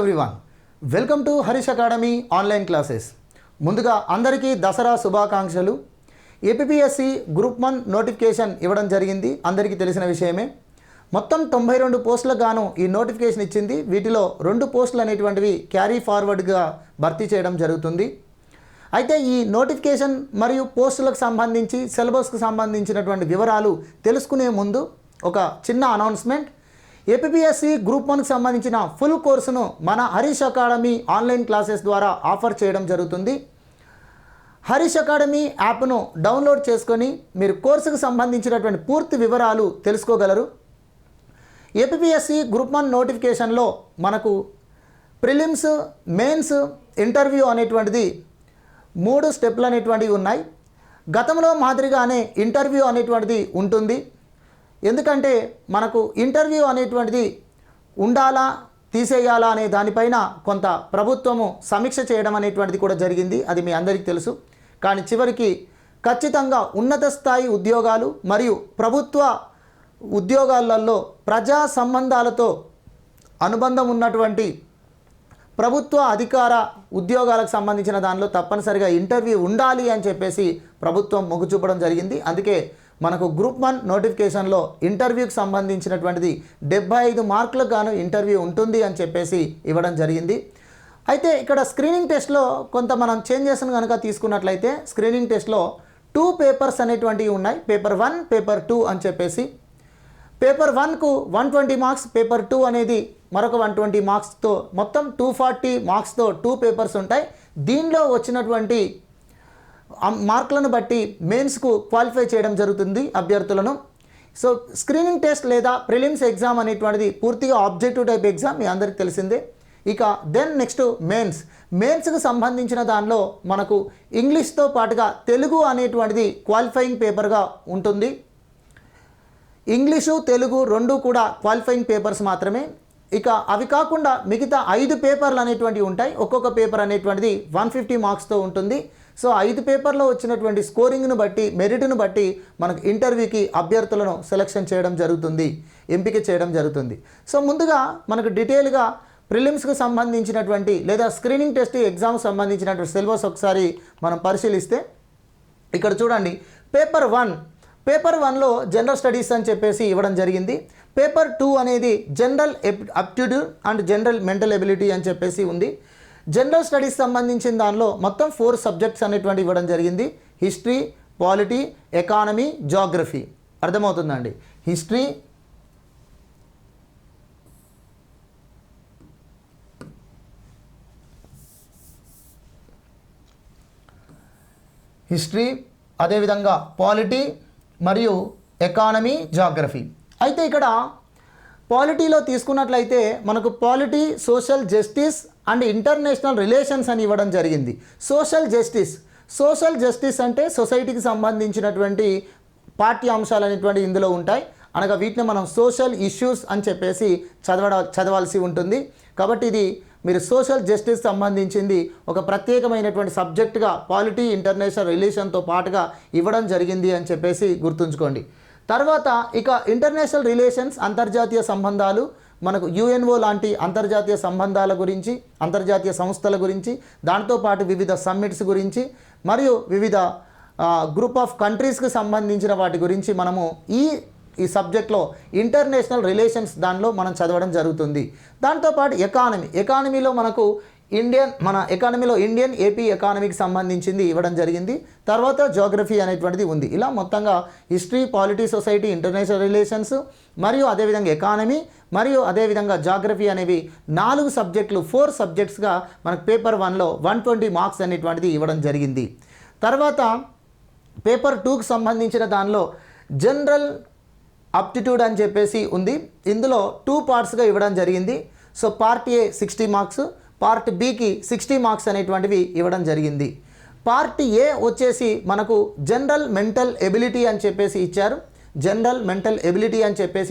Everyone, welcome to Harish academy online classes. ముందుగా అందరికీ దసరా శుభాకాంక్షలు. ఏపీఎస్సి గ్రూప్ 1 నోటిఫికేషన్ ఇవ్వడం జరిగింది, అందరికీ తెలిసిన విషయమే. మొత్తం 92 పోస్టులకు గాను ఈ నోటిఫికేషన్ ఇచ్చింది. వీటిలో 2 పోస్టులు అనేటువంటివి క్యారీ ఫార్వర్డ్గా భర్తీ చేయడం జరుగుతుంది. అయితే ఈ నోటిఫికేషన్ మరియు పోస్టులకు సంబంధించి సిలబస్కు సంబంధించినటువంటి వివరాలు తెలుసుకునే ముందు ఒక చిన్న అనౌన్స్మెంట్. ఏపీఎస్సి గ్రూప్ 1కి సంబంధించిన ఫుల్ కోర్సును మన హరీష్ అకాడమీ ఆన్లైన్ క్లాసెస్ ద్వారా ఆఫర్ చేయడం జరుగుతుంది. హరీష్ అకాడమీ యాప్ను డౌన్లోడ్ చేసుకొని మీరు కోర్సుకు సంబంధించినటువంటి పూర్తి వివరాలు తెలుసుకోగలరు. ఏపీఎస్సి గ్రూప్ 1 నోటిఫికేషన్లో మనకు ప్రిలిమ్స్, మెయిన్స్, ఇంటర్వ్యూ అనేటువంటిది 3 స్టెప్లు అనేటువంటివి ఉన్నాయి. గతంలో మాదిరిగానే ఇంటర్వ్యూ అనేటువంటిది ఉంటుంది. ఎందుకంటే మనకు ఇంటర్వ్యూ అనేటువంటిది ఉండాలా తీసేయాలా అనే దానిపైన కొంత ప్రభుత్వము సమీక్ష చేయడం అనేటువంటిది కూడా జరిగింది, అది మీ అందరికీ తెలుసు. కానీ చివరికి ఖచ్చితంగా ఉన్నత స్థాయి ఉద్యోగాలు మరియు ప్రభుత్వ ఉద్యోగాలలో ప్రజా సంబంధాలతో అనుబంధం ఉన్నటువంటి ప్రభుత్వ అధికార ఉద్యోగాలకు సంబంధించిన దానిలో తప్పనిసరిగా ఇంటర్వ్యూ ఉండాలి అని చెప్పేసి ప్రభుత్వం మొగ్గు చూపడం జరిగింది. అందుకే మనకు గ్రూప్ 1 నోటిఫికేషన్లో ఇంటర్వ్యూకి సంబంధించినటువంటిది 75 మార్కులకు గాను ఇంటర్వ్యూ ఉంటుంది అని చెప్పేసి ఇవ్వడం జరిగింది. అయితే ఇక్కడ స్క్రీనింగ్ టెస్ట్లో కొంత మనం చేంజెస్ను కనుక తీసుకున్నట్లయితే స్క్రీనింగ్ టెస్ట్లో 2 పేపర్స్ అనేటువంటివి ఉన్నాయి. పేపర్ 1, పేపర్ 2 అని చెప్పేసి. పేపర్ 1కు 120 మార్క్స్, పేపర్ 2 అనేది మరొక 120 మార్క్స్తో మొత్తం 240 మార్క్స్తో 2 పేపర్స్ ఉంటాయి. దీనిలో వచ్చినటువంటి మార్కులను బట్టి మెయిన్స్కు క్వాలిఫై చేయడం జరుగుతుంది అభ్యర్థులను. సో స్క్రీనింగ్ టెస్ట్ లేదా ప్రిలిమ్స్ ఎగ్జామ్ అనేటువంటిది పూర్తిగా ఆబ్జెక్టివ్ టైప్ ఎగ్జామ్, మీ అందరికీ తెలిసిందే. ఇక దెన్ నెక్స్ట్ మెయిన్స్కు సంబంధించిన దానిలో మనకు ఇంగ్లీష్తో పాటుగా తెలుగు అనేటువంటిది క్వాలిఫైయింగ్ పేపర్గా ఉంటుంది. ఇంగ్లీషు, తెలుగు 2 కూడా క్వాలిఫైయింగ్ పేపర్స్ మాత్రమే. ఇక అవి కాకుండా మిగతా 5 పేపర్లు అనేటువంటివి ఉంటాయి. ఒక్కొక్క పేపర్ అనేటువంటిది 150 మార్క్స్తో ఉంటుంది. సో 5 పేపర్లో వచ్చినటువంటి స్కోరింగ్ను బట్టి, మెరిట్ను బట్టి మనకు ఇంటర్వ్యూకి అభ్యర్థులను సెలెక్షన్ చేయడం జరుగుతుంది, ఎంపిక చేయడం జరుగుతుంది. సో ముందుగా మనకు డీటెయిల్గా ప్రిలిమ్స్కి సంబంధించినటువంటి లేదా స్క్రీనింగ్ టెస్ట్ ఎగ్జామ్కి సంబంధించినటువంటి సిలబస్ ఒకసారి మనం పరిశీలిస్తే ఇక్కడ చూడండి. పేపర్ 1లో జనరల్ స్టడీస్ అని చెప్పేసి ఇవ్వడం జరిగింది. పేపర్ 2 అనేది general aptitude and general mental ability అని చెప్పేసి ఉంది. జనరల్ స్టడీస్ సంబంధించిన దానిలో మొత్తం 4 సబ్జెక్ట్స్ అనేటువంటి ఇవ్వడం జరిగింది. History, polity, economy, geography. అర్థమవుతుందండి. హిస్టరీ, అదేవిధంగా పాలిటీ మరియు ఎకానమీ, జాగ్రఫీ. అయితే ఇక్కడ పాలిటీలో తీసుకున్నట్లయితే మనకు polity, social justice and international relations అని ఇవ్వడం జరిగింది. సోషల్ జస్టిస్ అంటే సొసైటీకి సంబంధించినటువంటి పాఠ్యాంశాలు అనేటువంటి ఇందులో ఉంటాయి. అనగా వీటిని మనం సోషల్ ఇష్యూస్ అని చెప్పేసి చదవాల్సి ఉంటుంది. కాబట్టి ఇది మీరు సోషల్ జస్టిస్ సంబంధించింది ఒక ప్రత్యేకమైనటువంటి సబ్జెక్టుగా పాలిటీ, ఇంటర్నేషనల్ రిలేషన్తో పాటుగా ఇవ్వడం జరిగింది అని చెప్పేసి గుర్తుంచుకోండి. తర్వాత ఇక ఇంటర్నేషనల్ రిలేషన్స్, అంతర్జాతీయ సంబంధాలు, మనకు యుఎన్ఓ లాంటి అంతర్జాతీయ సంబంధాల గురించి, అంతర్జాతీయ సంస్థల గురించి, దాంతోపాటు వివిధ సమ్మిట్స్ గురించి మరియు వివిధ గ్రూప్ ఆఫ్ కంట్రీస్కి సంబంధించిన వాటి గురించి మనము ఈ సబ్జెక్ట్లో ఇంటర్నేషనల్ రిలేషన్స్ దానిలో మనం చదవడం జరుగుతుంది. దాంతోపాటు ఎకానమీలో మనకు ఇండియన్ ఏపీ ఎకానమీకి సంబంధించింది ఇవ్వడం జరిగింది. తర్వాత జాగ్రఫీ అనేటువంటిది ఉంది. ఇలా మొత్తంగా history, polity, society, international relations మరియు అదేవిధంగా ఎకానమీ మరియు అదేవిధంగా జాగ్రఫీ అనేవి 4 సబ్జెక్టులు 4 సబ్జెక్ట్స్గా మనకు పేపర్ 1లో 120 మార్క్స్ అనేటువంటిది ఇవ్వడం జరిగింది. తర్వాత పేపర్ 2కి సంబంధించిన దానిలో జనరల్ అప్టిట్యూడ్ అని చెప్పేసి ఉంది. ఇందులో 2 పార్ట్స్గా ఇవ్వడం జరిగింది. So part A 60 marks, part బికి 60 మార్క్స్ అనేటువంటివి ఇవ్వడం జరిగింది. పార్ట్ ఏ వచ్చేసి మనకు జనరల్ మెంటల్ ఎబిలిటీ అని చెప్పేసి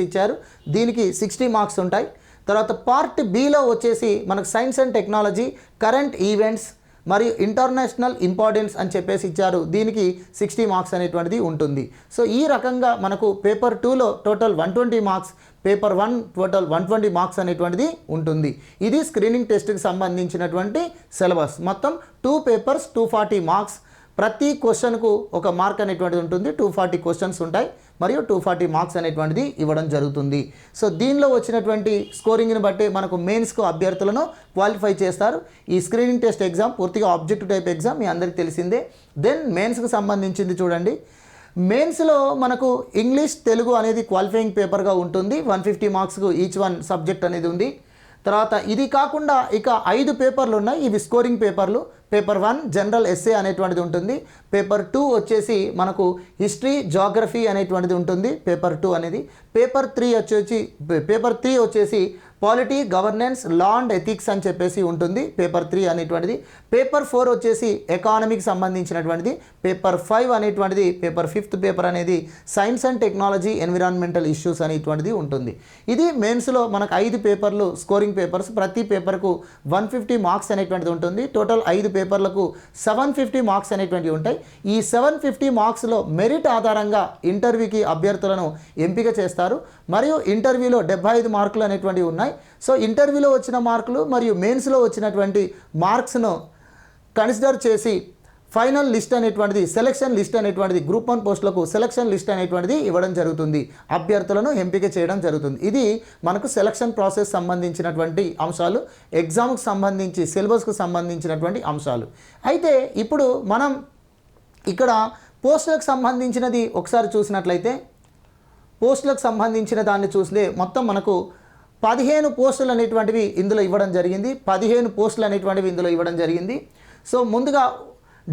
ఇచ్చారు. దీనికి 60 మార్క్స్ ఉంటాయి. తర్వాత పార్ట్ బిలో వచ్చేసి మనకు science and technology, current events మరియు ఇంటర్నేషనల్ ఇంపార్టెన్స్ అని చెప్పేసి ఇచ్చారు, దీనికి 60 మార్క్స్ అనేటువంటిది ఉంటుంది. సో ఈ రకంగా మనకు పేపర్ 2లో total 120 marks, paper 1 total 120 marks అనేటువంటిది ఉంటుంది. ఇది స్క్రీనింగ్ టెస్ట్కి సంబంధించినటువంటి సిలబస్. మొత్తం 2 పేపర్స్ 240 మార్క్స్. ప్రతి క్వశ్చన్కు ఒక మార్క్ అనేటువంటిది ఉంటుంది. 240 క్వశ్చన్స్ ఉంటాయి మరియు 240 మార్క్స్ అనేటువంటిది ఇవ్వడం జరుగుతుంది. సో దీనిలో వచ్చినటువంటి స్కోరింగ్ని బట్టి మనకు మెయిన్స్కు అభ్యర్థులను క్వాలిఫై చేస్తారు. ఈ స్క్రీనింగ్ టెస్ట్ ఎగ్జామ్ పూర్తిగా ఆబ్జెక్టివ్ టైప్ ఎగ్జామ్, మీ అందరికీ తెలిసిందే. దెన్ మెయిన్స్కి సంబంధించింది చూడండి. మెయిన్స్లో మనకు ఇంగ్లీష్ తెలుగు అనేది క్వాలిఫైయింగ్ పేపర్గా ఉంటుంది. 150 మార్క్స్కు ఈచ్ వన్ సబ్జెక్ట్ అనేది ఉంది. తర్వాత ఇది కాకుండా ఇక 5 పేపర్లు ఉన్నాయి, ఇవి స్కోరింగ్ పేపర్లు. పేపర్ 1 జనరల్ ఎస్ఏ అనేటువంటిది ఉంటుంది. పేపర్ 2 వచ్చేసి మనకు హిస్టరీ జాగ్రఫీ అనేటువంటిది ఉంటుంది పేపర్ 2 అనేది. పేపర్ 3 వచ్చేసి polity governance law and ethics అని చెప్పేసి ఉంటుంది పేపర్ 3 అనేటువంటిది. పేపర్ 4 వచ్చేసి ఎకానమీకి సంబంధించినటువంటిది. పేపర్ 5 అనేటువంటిది పేపర్ 5th పేపర్ అనేది science and technology environmental issues అనేటువంటిది ఉంటుంది. ఇది మెయిన్స్లో మనకు 5 పేపర్లు స్కోరింగ్ పేపర్స్. ప్రతి పేపర్కు 150 మార్క్స్ అనేటువంటిది ఉంటుంది. టోటల్ 5 పేపర్లకు 750 మార్క్స్ అనేటువంటివి ఉంటాయి. ఈ 750 మార్క్స్లో మెరిట్ ఆధారంగా ఇంటర్వ్యూకి అభ్యర్థులను ఎంపిక చేస్తారు. మరియు ఇంటర్వ్యూలో 75 మార్కులు అనేటువంటివి ఉన్నాయి. సో ఇంటర్వ్యూలో వచ్చిన మార్కులు మరియు మెయిన్స్లో వచ్చినటువంటి మార్క్స్ను కన్సిడర్ చేసి ఫైనల్ లిస్ట్ అనేటువంటిది, సెలక్షన్ లిస్ట్ అనేటువంటిది, గ్రూప్ 1 పోస్టులకు సెలక్షన్ లిస్ట్ అనేటువంటిది ఇవ్వడం జరుగుతుంది. అభ్యర్థులను ఎంపిక చేయడం జరుగుతుంది. ఇది మనకు సెలక్షన్ ప్రాసెస్ సంబంధించినటువంటి అంశాలు, ఎగ్జామ్కి సంబంధించి సిలబస్కు సంబంధించినటువంటి అంశాలు. అయితే ఇప్పుడు మనం ఇక్కడ పోస్టులకు సంబంధించినది ఒకసారి చూసినట్లయితే, పోస్టులకు సంబంధించిన దాన్ని చూస్తే మొత్తం మనకు 15 పోస్టులు అనేటువంటివి ఇందులో ఇవ్వడం జరిగింది. 15 పోస్టులు అనేటువంటివి ఇందులో ఇవ్వడం జరిగింది. సో ముందుగా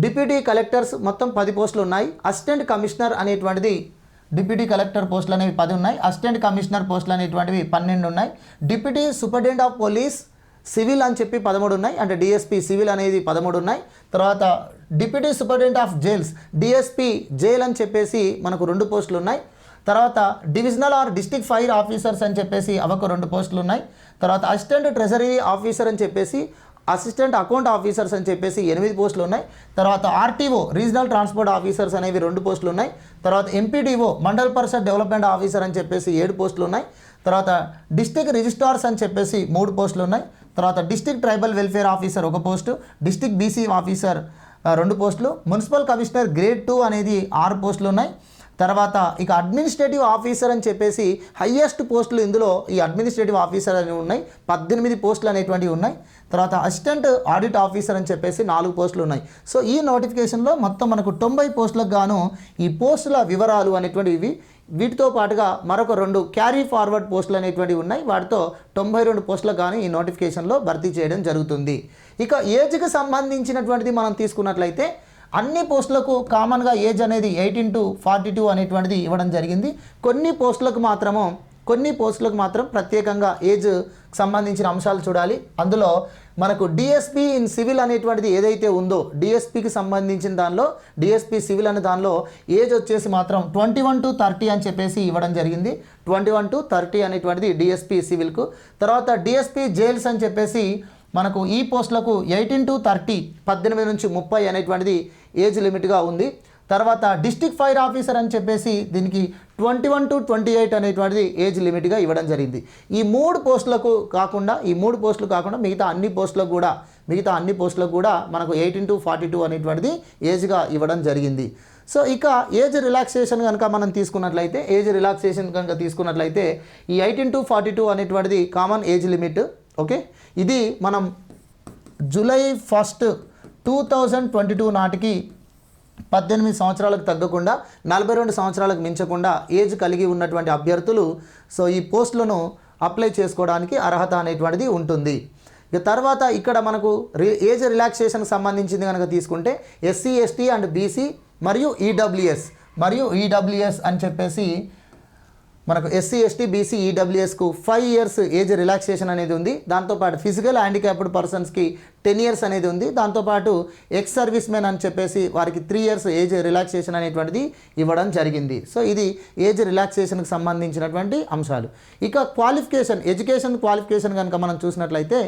డిప్యూటీ కలెక్టర్స్ మొత్తం 10 పోస్టులు ఉన్నాయి. అసిస్టెంట్ కమిషనర్ అనేటువంటిది, డిప్యూటీ కలెక్టర్ పోస్టులు అనేవి 10 ఉన్నాయి. అసిస్టెంట్ కమిషనర్ పోస్టులు అనేటువంటివి 12 ఉన్నాయి. Deputy superintendent of police civil అని చెప్పి 13 ఉన్నాయి, అంటే డిఎస్పీ సివిల్ అనేది 13 ఉన్నాయి. తర్వాత deputy superintendent of jails DSP jail అని చెప్పేసి మనకు 2 పోస్టులు ఉన్నాయి. తర్వాత divisional or district fire officers అని చెప్పేసి అవకు 2 పోస్టులు ఉన్నాయి. తర్వాత అసిస్టెంట్ ట్రెజరీ ఆఫీసర్ అని చెప్పేసి, అసిస్టెంట్ అకౌంట్ ఆఫీసర్స్ అని చెప్పేసి 8 పోస్టులు ఉన్నాయి. తర్వాత ఆర్టీఓ రీజనల్ ట్రాన్స్పోర్ట్ ఆఫీసర్స్ అనేవి 2 పోస్టులు ఉన్నాయి. తర్వాత ఎంపీడీఓ మండల్ పరిషత్ డెవలప్మెంట్ ఆఫీసర్ అని చెప్పేసి 7 పోస్టులు ఉన్నాయి. తర్వాత డిస్ట్రిక్ట్ రిజిస్ట్రార్స్ అని చెప్పేసి 3 పోస్టులు ఉన్నాయి. తర్వాత district tribal welfare officer 1 post, district BC officer 2 పోస్టులు, మున్సిపల్ కమిషనర్ గ్రేడ్ 2 అనేది 6 పోస్టులు ఉన్నాయి. తర్వాత ఇక అడ్మినిస్ట్రేటివ్ ఆఫీసర్ అని చెప్పేసి హయ్యెస్ట్ పోస్టులు ఇందులో ఈ అడ్మినిస్ట్రేటివ్ ఆఫీసర్ అనేవి ఉన్నాయి, 18 పోస్టులు అనేటువంటివి ఉన్నాయి. తర్వాత అసిస్టెంట్ ఆడిట్ ఆఫీసర్ అని చెప్పేసి 4 పోస్టులు ఉన్నాయి. సో ఈ నోటిఫికేషన్లో మొత్తం మనకు 90 పోస్టులకు గాను ఈ పోస్టుల వివరాలు అనేటువంటివి, వీటితో పాటుగా మరొక 2 క్యారీ ఫార్వర్డ్ పోస్టులు అనేటువంటివి ఉన్నాయి. వాటితో 92 పోస్టులకు కానీ ఈ నోటిఫికేషన్లో భర్తీ చేయడం జరుగుతుంది. ఇక ఏజ్కి సంబంధించినటువంటిది మనం తీసుకున్నట్లయితే అన్ని పోస్టులకు కామన్గా ఏజ్ అనేది 18 to 42 అనేటువంటిది ఇవ్వడం జరిగింది. కొన్ని పోస్టులకు మాత్రం ప్రత్యేకంగా ఏజ్ సంబంధించిన అంశాలు చూడాలి. అందులో మనకు డిఎస్పీ ఇన్ సివిల్ అనేటువంటిది ఏదైతే ఉందో, డిఎస్పీకి సంబంధించిన దానిలో డిఎస్పీ సివిల్ అనే దానిలో ఏజ్ వచ్చేసి మాత్రం 21 to 30 అని చెప్పేసి ఇవ్వడం జరిగింది. 21 to 30 అనేటువంటిది డిఎస్పీ సివిల్కు. తర్వాత డిఎస్పీ జైల్స్ అని చెప్పేసి మనకు ఈ పోస్టులకు 18 to 30, 18 నుంచి 30 అనేటువంటిది ఏజ్ లిమిట్గా ఉంది. తర్వాత డిస్ట్రిక్ట్ ఫైర్ ఆఫీసర్ అని చెప్పేసి దీనికి 21 to 28 అనేటువంటిది ఏజ్ లిమిట్గా ఇవ్వడం జరిగింది. ఈ 3 పోస్టులకు కాకుండా మిగతా అన్ని పోస్టులకు కూడా మనకు 18 to 42 అనేటువంటిది ఏజ్గా ఇవ్వడం జరిగింది. సో ఇక ఏజ్ రిలాక్సేషన్ కనుక మనం తీసుకున్నట్లయితే, ఈ 18 to 42 అనేటువంటిది కామన్ ఏజ్ లిమిట్. ఓకే, ఇది మనం జూలై 1, 2022 నాటికి 18 సంవత్సరాలకు తగ్గకుండా 42 సంవత్సరాలకు మించకుండా ఏజ్ కలిగి ఉన్నటువంటి అభ్యర్థులు సో ఈ పోస్టులను అప్లై చేసుకోవడానికి అర్హత అనేటువంటిది ఉంటుంది. ఇక తర్వాత ఇక్కడ మనకు ఏజ్ రిలాక్సేషన్కి సంబంధించింది కనుక తీసుకుంటే ఎస్సీ, ఎస్టీ అండ్ బీసీ మరియు ఈడబ్ల్యూఎస్ అని చెప్పేసి మనకు ఎస్సీ, ఎస్టీ, బీసీ, ఈడబ్ల్యూఎస్కు 5 years ఏజ్ రిలాక్సేషన్ అనేది ఉంది. దాంతోపాటు ఫిజికల్ హ్యాండిక్యాప్డ్ పర్సన్స్కి 10 years అనేది ఉంది. దాంతోపాటు ఎక్స్ సర్వీస్ మెన్ అని చెప్పేసి వారికి 3 years ఏజ్ రిలాక్సేషన్ అనేటువంటిది ఇవ్వడం జరిగింది. సో ఇది ఏజ్ రిలాక్సేషన్కి సంబంధించినటువంటి అంశాలు. ఇక ఎడ్యుకేషన్ క్వాలిఫికేషన్ కనుక మనం చూసినట్లయితే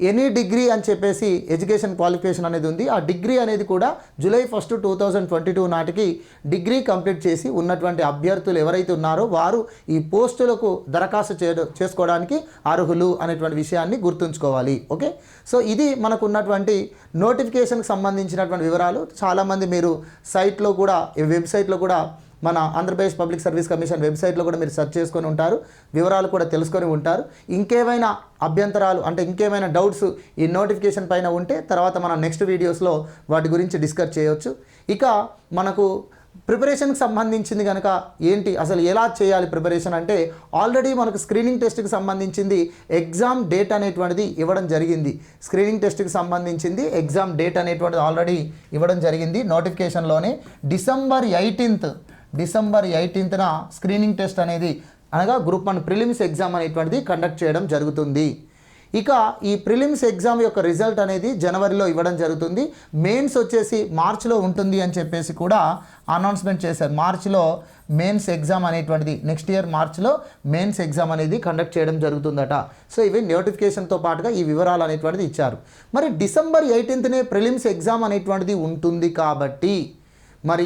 ఎనీ డిగ్రీ అని చెప్పేసి ఎడ్యుకేషన్ క్వాలిఫికేషన్ అనేది ఉంది. ఆ డిగ్రీ అనేది కూడా జూలై 1, 2022 నాటికి డిగ్రీ కంప్లీట్ చేసి ఉన్నటువంటి అభ్యర్థులు ఎవరైతే ఉన్నారో వారు ఈ పోస్టులకు దరఖాస్తు చేసుకోవడానికి అర్హులు అనేటువంటి విషయాన్ని గుర్తుంచుకోవాలి. ఓకే, సో ఇది మనకు ఉన్నటువంటి నోటిఫికేషన్కి సంబంధించినటువంటి వివరాలు. చాలామంది మీరు సైట్లో కూడా, వెబ్సైట్లో కూడా, మన ఆంధ్రప్రదేశ్ పబ్లిక్ సర్వీస్ కమిషన్ వెబ్సైట్లో కూడా మీరు సెర్చ్ చేసుకొని ఉంటారు, వివరాలు కూడా తెలుసుకొని ఉంటారు. ఇంకేమైనా అభ్యంతరాలు అంటే ఇంకేమైనా డౌట్స్ ఈ నోటిఫికేషన్ పైన ఉంటే తర్వాత మనం నెక్స్ట్ వీడియోస్లో వాటి గురించి డిస్కస్ చేయవచ్చు. ఇక మనకు ప్రిపరేషన్కి సంబంధించింది కనుక ఏంటి, అసలు ఎలా చేయాలి ప్రిపరేషన్ అంటే, ఆల్రెడీ మనకు స్క్రీనింగ్ టెస్ట్కి సంబంధించింది ఎగ్జామ్ డేట్ అనేటువంటిది ఇవ్వడం జరిగింది. స్క్రీనింగ్ టెస్ట్కి సంబంధించింది ఎగ్జామ్ డేట్ అనేటువంటిది ఆల్రెడీ ఇవ్వడం జరిగింది నోటిఫికేషన్లోనే. డిసెంబర్ 18న స్క్రీనింగ్ టెస్ట్ అనేది అనగా గ్రూప్ 1 ప్రిలిమ్స్ ఎగ్జామ్ అనేటువంటిది కండక్ట్ చేయడం జరుగుతుంది. ఇక ఈ ప్రిలిమ్స్ ఎగ్జామ్ యొక్క రిజల్ట్ అనేది జనవరిలో ఇవ్వడం జరుగుతుంది. మెయిన్స్ వచ్చేసి మార్చిలో ఉంటుంది అని చెప్పేసి కూడా అనౌన్స్మెంట్ చేశారు. మార్చిలో మెయిన్స్ ఎగ్జామ్ అనేటువంటిది నెక్స్ట్ ఇయర్ మార్చిలో మెయిన్స్ ఎగ్జామ్ అనేది కండక్ట్ చేయడం జరుగుతుందట. సో ఇవి నోటిఫికేషన్తో పాటుగా ఈ వివరాలు అనేటువంటిది ఇచ్చారు. మరి డిసెంబర్ 18నే ప్రిలిమ్స్ ఎగ్జామ్ అనేటువంటిది ఉంటుంది కాబట్టి మరి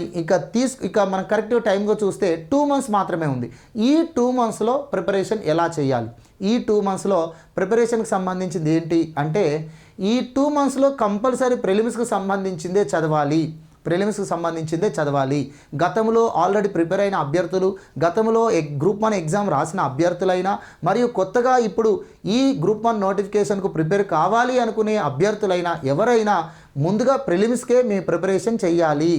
ఇక మనం కరెక్ట్ టైంగా చూస్తే 2 months మాత్రమే ఉంది. ఈ 2 monthsలో ప్రిపరేషన్ ఎలా చేయాలి, ఈ 2 monthsలో ప్రిపరేషన్కి సంబంధించింది ఏంటి అంటే, ఈ 2 monthsలో కంపల్సరీ ప్రిలిమ్స్కి సంబంధించిందే చదవాలి. గతంలో ఆల్రెడీ ప్రిపేర్ అయిన అభ్యర్థులు, గతంలో గ్రూప్ 1 ఎగ్జామ్ రాసిన అభ్యర్థులైనా, మరియు కొత్తగా ఇప్పుడు ఈ గ్రూప్ 1 నోటిఫికేషన్కు ప్రిపేర్ కావాలి అనుకునే అభ్యర్థులైనా ఎవరైనా ముందుగా ప్రిలిమ్స్కే మీ ప్రిపరేషన్ చేయాలి.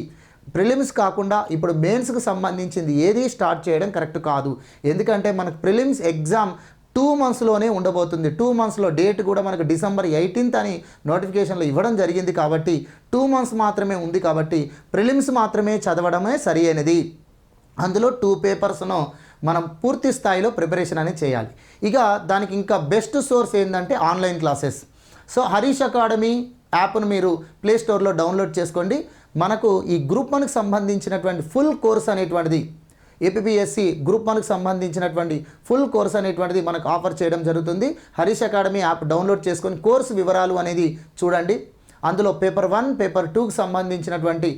ప్రిలిమ్స్ కాకుండా ఇప్పుడు మెయిన్స్కి సంబంధించింది ఏది స్టార్ట్ చేయడం కరెక్ట్ కాదు. ఎందుకంటే మనకు ప్రిలిమ్స్ ఎగ్జామ్ 2 monthsలోనే ఉండబోతుంది. 2 monthsలో డేట్ కూడా మనకు డిసెంబర్ 18th అని నోటిఫికేషన్లో ఇవ్వడం జరిగింది కాబట్టి 2 months మాత్రమే ఉంది కాబట్టి ప్రిలిమ్స్ మాత్రమే చదవడమే సరి అయినది. అందులో 2 పేపర్స్ను మనం పూర్తి స్థాయిలో ప్రిపరేషన్ అనేది చేయాలి. ఇక దానికి ఇంకా బెస్ట్ సోర్స్ ఏంటంటే online classes. So Harish academy యాప్ను మీరు ప్లే స్టోర్లో డౌన్లోడ్ చేసుకోండి. మనకు ఈ గ్రూప్ 1కి సంబంధించినటువంటి ఫుల్ కోర్స్ అనేటువంటిది, ఏపీఎస్సి గ్రూప్ 1కి సంబంధించినటువంటి ఫుల్ కోర్స్ అనేటువంటిది మనకు ఆఫర్ చేయడం జరుగుతుంది. హరీష్ అకాడమీ యాప్ డౌన్లోడ్ చేసుకొని కోర్సు వివరాలు అనేది చూడండి. అందులో పేపర్ 1, పేపర్ 2కి సంబంధించినటువంటి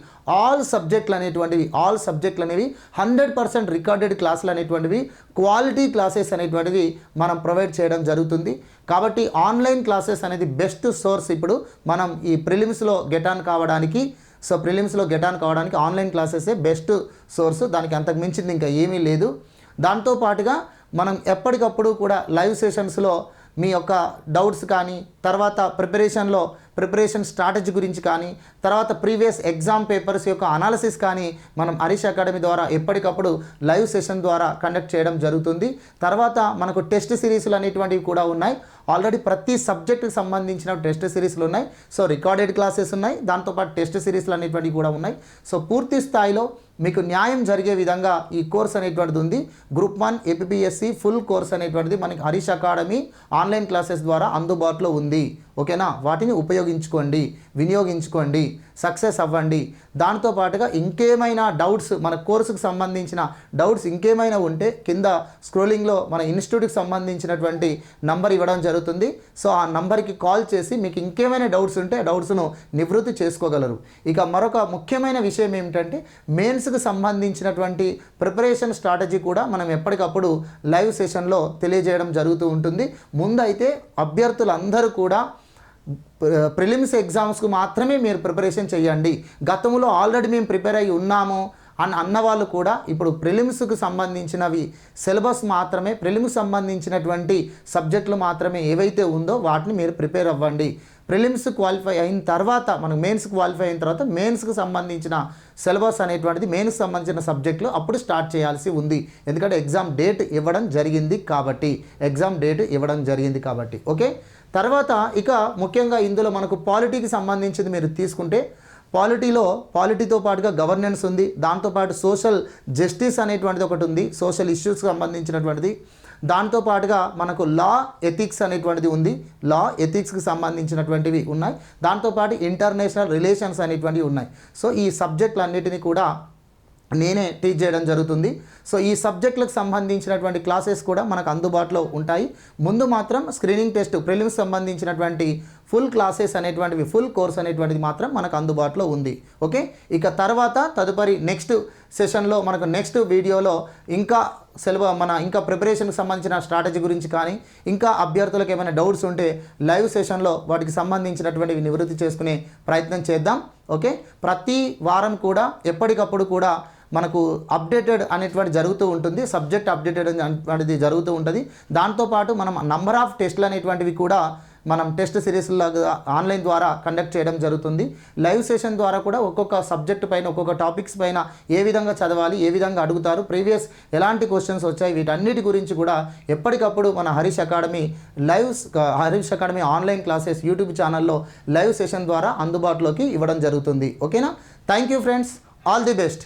ఆల్ సబ్జెక్టులు అనేవి 100% రికార్డెడ్ క్లాసులు అనేటువంటివి, క్వాలిటీ క్లాసెస్ అనేటువంటివి మనం ప్రొవైడ్ చేయడం జరుగుతుంది. కాబట్టి ఆన్లైన్ క్లాసెస్ అనేది బెస్ట్ సోర్స్. ఇప్పుడు మనం ఈ ప్రిలిమ్స్లో గెట్ ఆన్ కావడానికి ఆన్లైన్ క్లాసెసే బెస్ట్ సోర్స్. దానికి అంతకు మించింది ఇంకా ఏమీ లేదు. దాంతోపాటుగా మనం ఎప్పటికప్పుడు కూడా లైవ్ సెషన్స్లో మీ యొక్క డౌట్స్ కానీ, తర్వాత ప్రిపరేషన్ స్ట్రాటజీ గురించి కానీ, తర్వాత ప్రీవియస్ ఎగ్జామ్ పేపర్స్ యొక్క అనాలిసిస్ కానీ మనం హరీష్ అకాడమీ ద్వారా ఎప్పటికప్పుడు లైవ్ సెషన్ ద్వారా కండక్ట్ చేయడం జరుగుతుంది. తర్వాత మనకు టెస్ట్ సిరీస్లు అనేటువంటివి కూడా ఉన్నాయి. ఆల్రెడీ ప్రతి సబ్జెక్టుకి సంబంధించిన టెస్ట్ సిరీస్లు ఉన్నాయి. సో రికార్డెడ్ క్లాసెస్ ఉన్నాయి, దాంతోపాటు టెస్ట్ సిరీస్లు అనేటువంటివి కూడా ఉన్నాయి. సో పూర్తి స్థాయిలో మీకు న్యాయం జరిగే విధంగా ఈ కోర్స్ అనేటువంటిది ఉంది. గ్రూప్ 1 ఏపీఎస్సి ఫుల్ కోర్స్ అనేటువంటిది మనకి హరీష్ అకాడమీ ఆన్లైన్ క్లాసెస్ ద్వారా అందుబాటులో ఉంది. ఓకేనా, వాటిని ఉపయోగించుకోండి, వినియోగించుకోండి, సక్సెస్ అవ్వండి. దాంతోపాటుగా ఇంకేమైనా డౌట్స్, మన కోర్సుకు సంబంధించిన డౌట్స్ ఇంకేమైనా ఉంటే కింద స్క్రోలింగ్లో మన ఇన్స్టిట్యూట్కి సంబంధించినటువంటి నంబర్ ఇవ్వడం జరుగుతుంది. సో ఆ నంబర్కి కాల్ చేసి మీకు ఇంకేమైనా డౌట్స్ ఉంటే డౌట్స్ను నివృత్తి చేసుకోగలరు. ఇక మరొక ముఖ్యమైన విషయం ఏమిటంటే, మెయిన్స్కి సంబంధించినటువంటి ప్రిపరేషన్ స్ట్రాటజీ కూడా మనం ఎప్పటికప్పుడు లైవ్ సెషన్లో తెలియజేయడం జరుగుతూ ఉంటుంది. ముందైతే అభ్యర్థులందరూ కూడా ప్రిలిమ్స్ ఎగ్జామ్స్కు మాత్రమే మీరు ప్రిపరేషన్ చేయండి. గతంలో ఆల్రెడీ మేము ప్రిపేర్ అయ్యి ఉన్నాము అని అన్నవాళ్ళు కూడా ఇప్పుడు ప్రిలిమ్స్కు సంబంధించినవి సిలబస్ మాత్రమే, ప్రిలిమ్స్ సంబంధించినటువంటి సబ్జెక్టులు మాత్రమే ఏవైతే ఉందో వాటిని మీరు ప్రిపేర్ అవ్వండి. ప్రిలిమ్స్ క్వాలిఫై అయిన తర్వాత, మనం మెయిన్స్ క్వాలిఫై అయిన తర్వాత మెయిన్స్కి సంబంధించిన సిలబస్ అనేటువంటిది, మెయిన్స్కి సంబంధించిన సబ్జెక్టులు అప్పుడు స్టార్ట్ చేయాల్సి ఉంది. ఎందుకంటే ఎగ్జామ్ డేట్ ఇవ్వడం జరిగింది కాబట్టి. ఓకే, తర్వాత ఇక ముఖ్యంగా ఇందులో మనకు పాలిటీకి సంబంధించింది మీరు తీసుకుంటే, పాలిటీతో పాటుగా గవర్నెన్స్ ఉంది, దాంతోపాటు సోషల్ జస్టిస్ అనేటువంటిది ఒకటి ఉంది, సోషల్ ఇష్యూస్కి సంబంధించినటువంటిది. దాంతోపాటుగా మనకు లా ఎథిక్స్ అనేటువంటిది ఉంది, లా ఎథిక్స్కి సంబంధించినటువంటివి ఉన్నాయి. దాంతోపాటు ఇంటర్నేషనల్ రిలేషన్స్ అనేటువంటివి ఉన్నాయి. సో ఈ సబ్జెక్టులన్నిటినీ కూడా నేనే టీచ్ చేయడం జరుగుతుంది. సో ఈ సబ్జెక్టులకు సంబంధించినటువంటి క్లాసెస్ కూడా మనకు అందుబాటులో ఉంటాయి. ముందు మాత్రం స్క్రీనింగ్ టెస్ట్ ప్రిలిమ్స్ సంబంధించినటువంటి ఫుల్ క్లాసెస్ అనేటువంటివి, ఫుల్ కోర్స్ అనేటువంటిది మాత్రం మనకు అందుబాటులో ఉంది. ఓకే, ఇక తర్వాత తదుపరి నెక్స్ట్ సెషన్లో మనకు నెక్స్ట్ వీడియోలో ఇంకా ఇంకా ప్రిపరేషన్కి సంబంధించిన స్ట్రాటజీ గురించి కానీ, ఇంకా అభ్యర్థులకు ఏమైనా డౌట్స్ ఉంటే లైవ్ సెషన్లో వాటికి సంబంధించినటువంటివి నివృత్తి చేసుకునే ప్రయత్నం చేద్దాం. ఓకే, ప్రతి వారం కూడా ఎప్పటికప్పుడు కూడా మనకు అప్డేటెడ్ అనేటువంటి జరుగుతూ ఉంటుంది, సబ్జెక్ట్ అప్డేటెడ్ అనేటువంటిది జరుగుతూ ఉంటుంది. దాంతోపాటు మనం నంబర్ ఆఫ్ టెస్టులు అనేటువంటివి కూడా మనం టెస్ట్ సిరీస్లాగా ఆన్లైన్ ద్వారా కండక్ట్ చేయడం జరుగుతుంది. లైవ్ సెషన్ ద్వారా కూడా ఒక్కొక్క సబ్జెక్ట్ పైన, ఒక్కొక్క టాపిక్స్ పైన ఏ విధంగా చదవాలి, ఏ విధంగా అడుగుతారు, ప్రీవియస్ ఎలాంటి క్వశ్చన్స్ వచ్చాయి, వీటన్నిటి గురించి కూడా ఎప్పటికప్పుడు మన Harish academy online classes YouTube ఛానల్లో లైవ్ సెషన్ ద్వారా అందుబాటులోకి ఇవ్వడం జరుగుతుంది. ఓకేనా? Thank you friends, all the best.